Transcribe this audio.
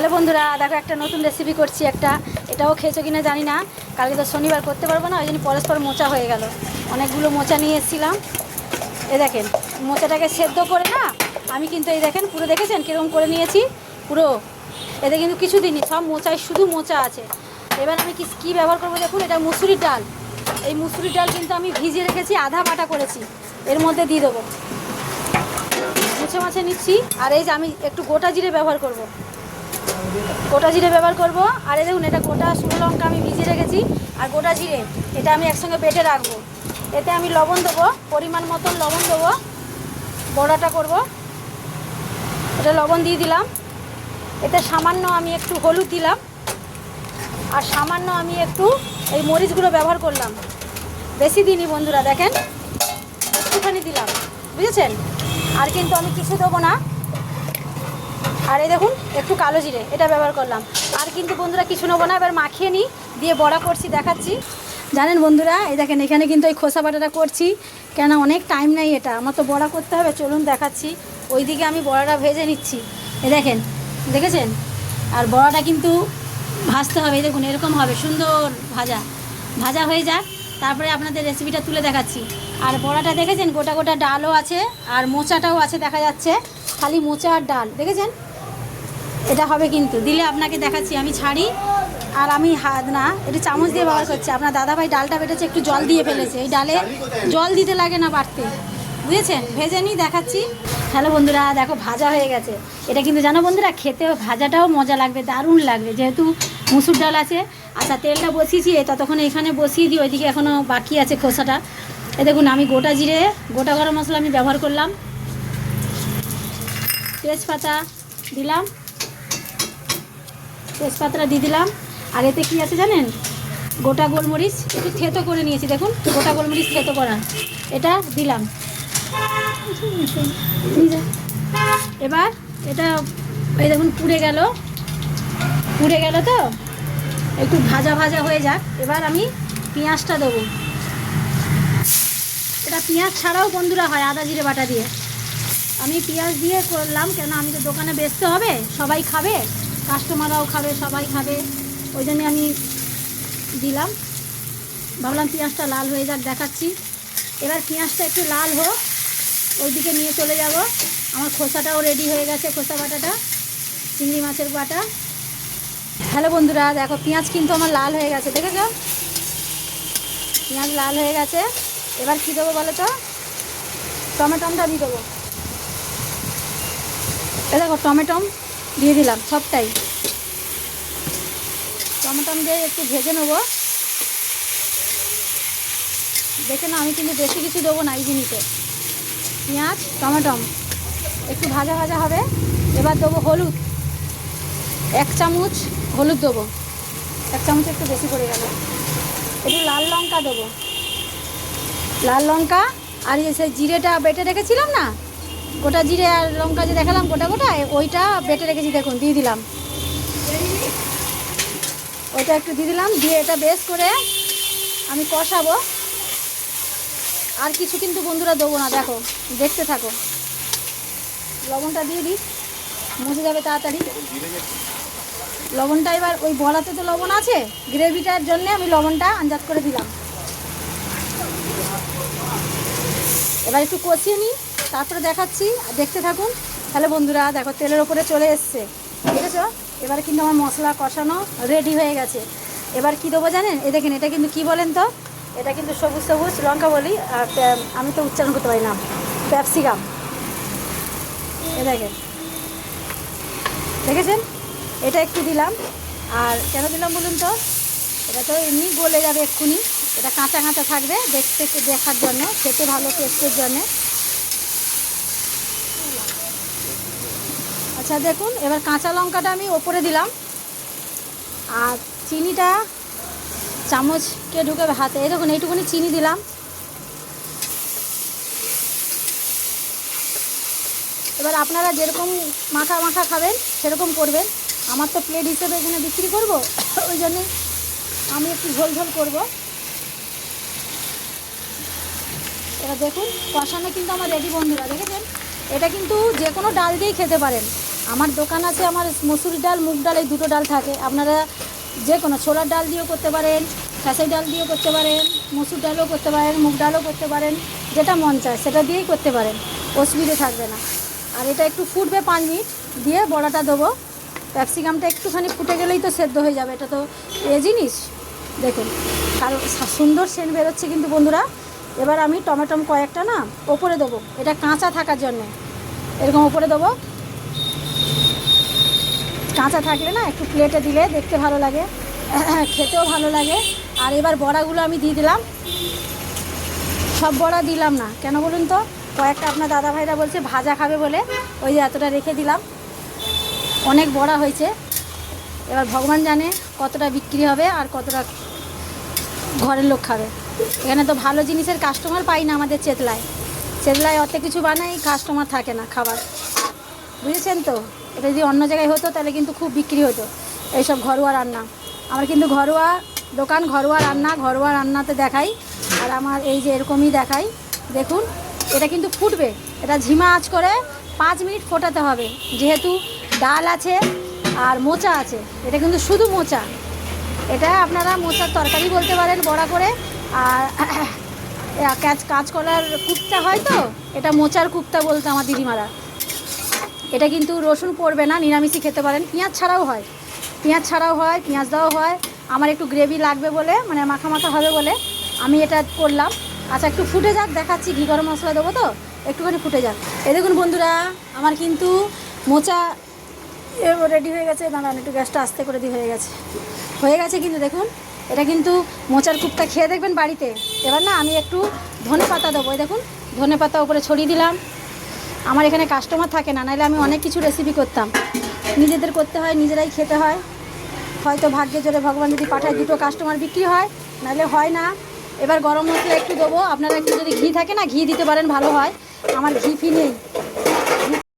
Hello বন্ধুরা, দেখো একটা নতুন রেসিপি করছি। এটাও খেয়েছো কিনা জানি না, কালকে তো শনিবার করতে পারবো না, ওই জন্য পরস্পর মোচা হয়ে গেল। অনেকগুলো মোচা নিয়ে এসেছিলাম। দেখেন মোচাটাকে সেদ্ধ করে না, আমি কিন্তু এই দেখেন পুরো দেখেছেন কীরকম করে নিয়েছি পুরো। এতে কিন্তু কিছু দিনই সব মোচায় শুধু মোচা আছে। এবার আমি কী ব্যবহার করবো দেখুন, এটা মুসুরির ডাল। এই মুসুরির ডাল কিন্তু আমি ভিজিয়ে রেখেছি, আধা বাটা করেছি, এর মধ্যে দিয়ে দেবো। মুছে মাছে নিচ্ছি। আর এই যে আমি একটু গোটা জিরে ব্যবহার করব। আর এই দেখুন, এটা গোটা শুকনো লঙ্কা আমি ভিজিয়ে রেখেছি, আর গোটা জিরে এটা আমি একসঙ্গে বেটে রাখবো। এতে আমি লবণ দেবো, পরিমাণ মতন লবণ দেবো। বড়াটা করব, এটা লবণ দিয়ে দিলাম। এতে সামান্য আমি একটু হলুদ দিলাম, আর সামান্য আমি একটু এই মরিচগুলো ব্যবহার করলাম। বেশি দিনই বন্ধুরা, দেখেন একটুখানি দিলাম, বুঝেছেন? আর কিন্তু আমি কিছু দেবো না। আর এই দেখুন একটু কালো জিরে এটা ব্যবহার করলাম। আর কিন্তু বন্ধুরা কিছু নেবো না। এবার মাখিয়ে নিই, দিয়ে বড়া করছি, দেখাচ্ছি। জানেন বন্ধুরা, এই দেখেন এখানে কিন্তু এই খোসা বাটাটা করছি, কেন অনেক টাইম নেই, এটা আমার তো বড়া করতে হবে। চলুন দেখাচ্ছি। ওইদিকে আমি বড়াটা ভেজে নিচ্ছি। এই দেখেন, দেখেছেন? আর বড়াটা কিন্তু ভাজতে হবে, এই দেখুন এরকম হবে, সুন্দর ভাজা হয়ে যাক, তারপরে আপনাদের রেসিপিটা তুলে দেখাচ্ছি। আর বড়াটা দেখেছেন গোটা গোটা ডালও আছে, আর মোচাটাও আছে, দেখা যাচ্ছে খালি মোচা আর ডাল, দেখেছেন? এটা হবে কিন্তু দিলে আপনাকে দেখাচ্ছি। আমি ছাড়ি, আর আমি হাত না, এটা চামচ দিয়ে ব্যবহার করছি। আপনার দাদাভাই ডালটা বেটেছে, একটু জল দিয়ে ফেলেছে। এই ডালে জল দিতে লাগে না বাড়তে, বুঝেছেন? ভেজে নিই, দেখাচ্ছি। হ্যালো বন্ধুরা, দেখো ভাজা হয়ে গেছে। এটা কিন্তু জানো বন্ধুরা, খেতে ভাজাটাও মজা লাগবে, দারুণ লাগবে, যেহেতু মুসুর ডাল আছে। আচ্ছা, তেলটা বসিয়েছি, ততক্ষণ এখানে বসিয়ে দিই, ওইদিকে এখনও বাকি আছে খোসাটা। এই দেখুন আমি গোটা জিরে, গোটা গরম মশলা আমি ব্যবহার করলাম, তেজপাতা দিলাম, তেজপাতাটা দিয়ে দিলাম। আর এতে কী আছে জানেন? গোটা গোলমরিচ একটু থেতো করে নিয়েছি, দেখুন গোটা গোলমরিচ থেতো করা, এটা দিলাম। এবার এটা এই দেখুন পুড়ে গেল তো, একটু ভাজা হয়ে যাক। এবার আমি পেঁয়াজটা দেবো। এটা পেঁয়াজ ছাড়াও বন্ধুরা হয়, আদা জিরে বাটা দিয়ে। আমি পেঁয়াজ দিয়ে করলাম, কেন আমি তো দোকানে বেচতে হবে, সবাই খাবে, কাস্টমাররাও খাবে, সবাই খাবে, ওই জন্যে আমি দিলাম। ভাবলাম পেঁয়াজটা লাল হয়ে যাক, দেখাচ্ছি। এবার পেঁয়াজটা একটু লাল হোক, ওইদিকে নিয়ে চলে যাব। আমার খোসাটাও রেডি হয়ে গেছে, খোসা বাটাটা, চিংড়ি মাছের বাটা। হ্যালো বন্ধুরা, দেখো পেঁয়াজ কিন্তু আমার লাল হয়ে গেছে, দেখেছো? পেঁয়াজ লাল হয়ে গেছে। এবার কী দেবো বলো তো? টমেটোটা দিয়ে দেবো। দেখো টমেটো দিয়ে দিলাম, সবটাই টমেটো দিয়ে একটু ভেজে নেবো। দেখে না, আমি কিন্তু বেশি কিছু দেবো না এই জিনিসে। পেঁয়াজ টমেটো একটু ভাজা হবে। এবার দেবো হলুদ, 1 চামচ হলুদ দেবো, 1 চামচ একটু বেশি পড়ে গেল। একটু লাল লঙ্কা দেবো, লাল লঙ্কা। আর এই সেই জিরেটা বেটে রেখেছিলাম না, গোটা জিরে আর লঙ্কা যে দেখালাম গোটা ওইটা বেটে রেখেছি, দেখুন দিয়ে দিলাম। ওইটা একটু দিয়ে দিলাম, দিয়ে এটা বেশ করে আমি কষাবো। আর কিছু কিন্তু বন্ধুরা দেবো না, দেখো দেখতে থাকো। লবণটা দিয়ে দিই, মুছে যাবে তাড়াতাড়ি লবণটা। এবার ওই বড়াতে তো লবণ আছে, গ্রেভিটার জন্য আমি লবণটা আন্দাজ করে দিলাম। এবার একটু কষিয়ে নিই, তারপরে দেখাচ্ছি, দেখতে থাকুন। তাহলে বন্ধুরা দেখো তেলের ওপরে চলে এসছে, দেখেছো? এবার কিন্তু আমার মশলা কষানো রেডি হয়ে গেছে। এবার কী দেবো জানেন? এই দেখেন, এটা কিন্তু কী বলেন তো, এটা কিন্তু সবুজ লঙ্কা বলি, আর আমি তো উচ্চারণ করতে পারি না, ক্যাপসিকাম। এ দেখেন, দেখেছেন? এটা একটু দিলাম। আর কেন দিলাম বলুন তো? এটা তো এমনি গলে যাবে এক্ষুনি, এটা কাঁচা থাকবে, দেখার জন্য, খেতে ভালো টেস্টের জন্যে। আচ্ছা দেখুন, এবার কাঁচা লঙ্কাটা আমি ওপরে দিলাম, আর চিনিটা চামচকে ঢুকে হাতে, এই দেখুন এইটুকুনি চিনি দিলাম। এবার আপনারা যেরকম মাখা খাবেন সেরকম করবেন। আমার তো প্লেট হিসেবে এখানে বিক্রি করব, ওই জন্যে আমি একটু ঝোল করব। এবার দেখুন কষানো কিন্তু আমার রেডি বন্ধুরা, দেখেছেন? এটা কিন্তু যে কোনো ডাল দিয়েই খেতে পারেন। আমার দোকান আছে, আমার মসুরি ডাল মুগ ডাল এই দুটো ডাল থাকে। আপনারা যে কোনো ছোলার ডাল দিয়েও করতে পারেন, খেসারি ডাল দিয়েও করতে পারেন, মসুর ডালও করতে পারেন, মুগ ডালও করতে পারেন, যেটা মন চায় সেটা দিয়েই করতে পারেন, অসুবিধে থাকবে না। আর এটা একটু ফুটবে 5 মিনিট, দিয়ে বড়াটা দেবো। ক্যাপসিকামটা একটুখানি ফুটে গেলেই তো সেদ্ধ হয়ে যাবে, এটা তো জিনিস। দেখুন আর সুন্দর সেন্ট বেরোচ্ছে কিন্তু বন্ধুরা। এবার আমি টমেটো কয়েকটা না ওপরে দেবো, এটা কাঁচা থাকার জন্যে এরকম ওপরে দেবো। কাঁচা থাকলে না একটু প্লেটে দিলে দেখতে ভালো লাগে, খেতেও ভালো লাগে। আর এবার বড়াগুলো আমি দিয়ে দিলাম। সব বড়া দিলাম না, কেন বলুন তো, কয়েকটা আপনার দাদা ভাইরা বলছে ভাজা খাবে বলে ওই যে এতটা রেখে দিলাম। অনেক বড়া হয়েছে, এবার ভগবান জানে কতটা বিক্রি হবে আর কতটা ঘরের লোক খাবে। এখানে তো ভালো জিনিসের কাস্টমার পাই না আমাদের চেতলায় অত কিছু বানাই, কাস্টমার থাকে না খাবার, বুঝেছেন তো। এটা যদি অন্য জায়গায় হতো তাহলে কিন্তু খুব বিক্রি হতো এইসব ঘরোয়া রান্না। আমার কিন্তু ঘরোয়া দোকান, ঘরোয়া রান্নাতে দেখাই। আর আমার এই যে এরকমই দেখাই। দেখুন এটা কিন্তু ফুটবে, এটা ঝিমা আঁচ করে 5 মিনিট ফোটাতে হবে, যেহেতু ডাল আছে আর মোচা আছে। এটা কিন্তু শুধু মোচা, এটা আপনারা মোচার তরকারি বলতে পারেন বড়া করে। আর কাঁচকলার কুপ্তা হয় তো, এটা মোচার কুপ্তা বলতে আমার দিদিমারা। এটা কিন্তু রসুন পড়বে না, নিরামিষই খেতে পারেন, পেঁয়াজ ছাড়াও হয়, পেঁয়াজ দেওয়াও হয়। আমার একটু গ্রেভি লাগবে বলে, মানে মাখা মাখা হবে বলে আমি এটা করলাম। আচ্ছা একটু ফুটে যাক, দেখাচ্ছি। ঘি গরম মশলা দেবো তো, একটুখানি ফুটে যাক। এই দেখুন বন্ধুরা, আমার কিন্তু মোচা রেডি হয়ে গেছে। দাঁড়ান একটু গ্যাসটা আস্তে করে হয়ে গেছে কিন্তু দেখুন, এটা কিন্তু মোচার কুপটা খেয়ে দেখবেন বাড়িতে। এবার না আমি একটু ধনে পাতা দেবো, এই দেখুন ধনে পাতা উপরে ছড়িয়ে দিলাম। আমার এখানে কাস্টমার থাকে না, নাহলে আমি অনেক কিছু রেসিপি করতাম। নিজেদের করতে হয়, নিজেরাই খেতে হয়। হয়তো ভাগ্যে জোরে ভগবান যদি পাঠায় 2টো কাস্টমার বিক্রি হয়, নাহলে হয় না। এবার গরম মশলা একটু দেবো। আপনারা একটু যদি ঘি থাকে না, ঘি দিতে পারেন, ভালো হয়। আমার ঘি ফি নেই,